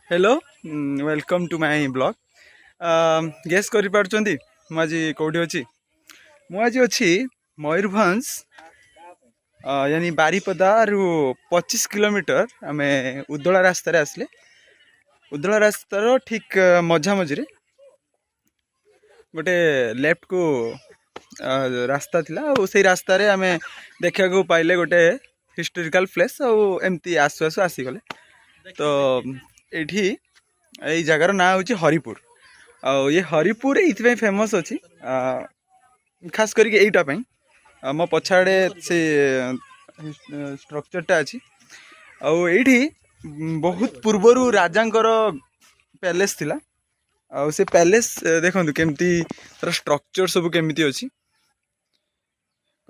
Hello welcome to my blog. Guess कर party मुझे कौटी अच्छी मुझे अच्छी मयूरभंज यानी बारीपदा रु 25 किलोमीटर आम उदला रास्तार आसले उदला रास्तार ठीक मझा मझे गोटे लेफ्ट को रास्ता थिला और से रास्ता रे आम देखा पाइले गोटे हिस्टोरिकल प्लेस एमती आसु आसु आसीगले। तो ये जगार ना हूँ हरिपुर ये हरिपुर ये फेमस अच्छी खास करके यहीटापी मो पछाड़े से स्ट्रक्चरटा अच्छी आठी बहुत पूर्वर राजांकर पैलेस थिला आ से पैलेस देखो केमती तार स्ट्रक्चर सब केमती अच्छी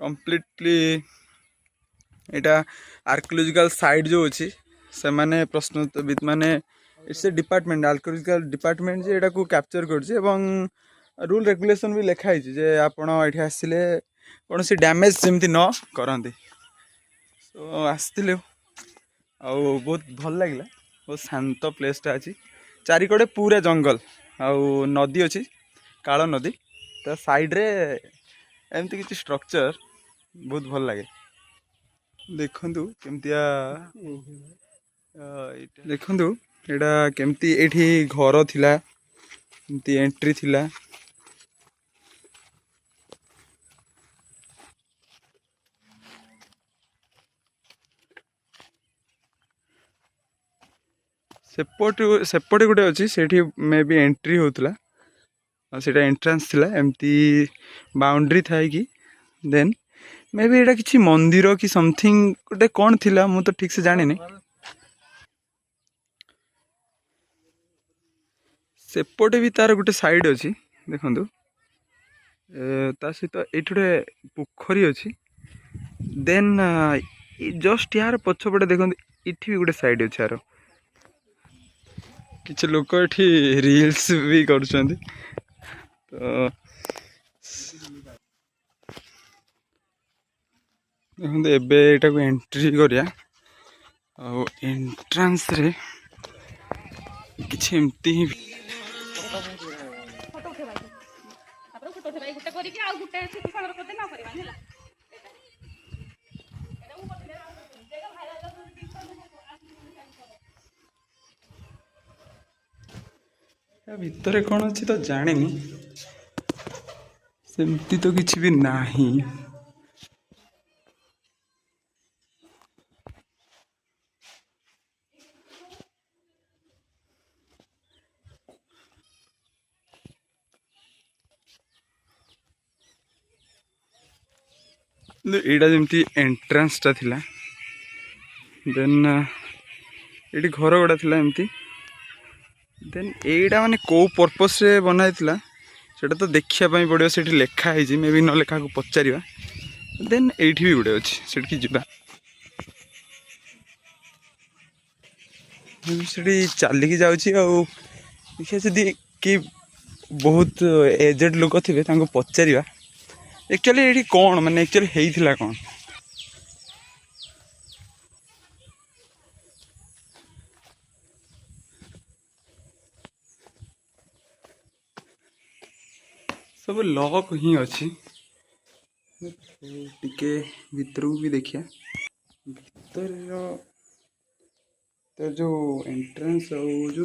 कंप्लीटली यहाँ आर्कियोलॉजिकल साइट जो अच्छी से माने प्रश्नविद माने it's a department archaeological department जे को कैप्चर कर रूल रेगुलेशन भी लिखाई जे आपण ये आसिले कौन सी डैमेज जमती न करते। तो आसते बहुत भल लगे बहुत शांत प्लेसटा अच्छी चारिकड़े पूरा जंगल आउ नदी अच्छी काल नदी तो साइड रे एमती किसी स्ट्रक्चर बहुत भल लगे देखु केमतिया देखु एटा केमती एठी घर थिला एमती एंट्री थिला सेपटे गोटे अच्छी से मे बी एंट्री होता सेटा एंट्रांस थिला एमती बाउंड्री था कि देन मे बी एटा किसी मंदिर कि समथिंग गोटे कौन थिला मु तो ठीक से जानी नहीं। सेपटे भी तार गोटे साइड अच्छी देखु ता सहित ये गोटे पोखरी अच्छी देन जस्ट यार पछपटे देखो इठी भी गोटे साइड अच्छे यार किसी लोक ये रील्स भी कर तो देखो एटा को एंट्री करिया एंट्रांस रे किसी एमती ही भितर कौन अच्छी तो जानी सेमती तो किसी भी नहीं। एटा जमती एंट्रांस टा थिला देन ये घर गुड़ा थिला एमती देन एटा माने को पर्पस रे बनाई थिला सेटा तो देखिया पई पड़ियो सेठी लेखा है मे भी न लेखा को पचारिबा देन एठी भी गुड़े अच्छी सेठी जिबा सेठी चलिकी जाउची आ देखिए जदि कि बहुत एजेड लोक थे पचारिबा एक्चुअली ये कौन माने एक्चुअली हेइथिला कौन सब लॉक ही अच्छी टिके भीतर को भी देखिए भीतर तो जो एंट्रेंस जो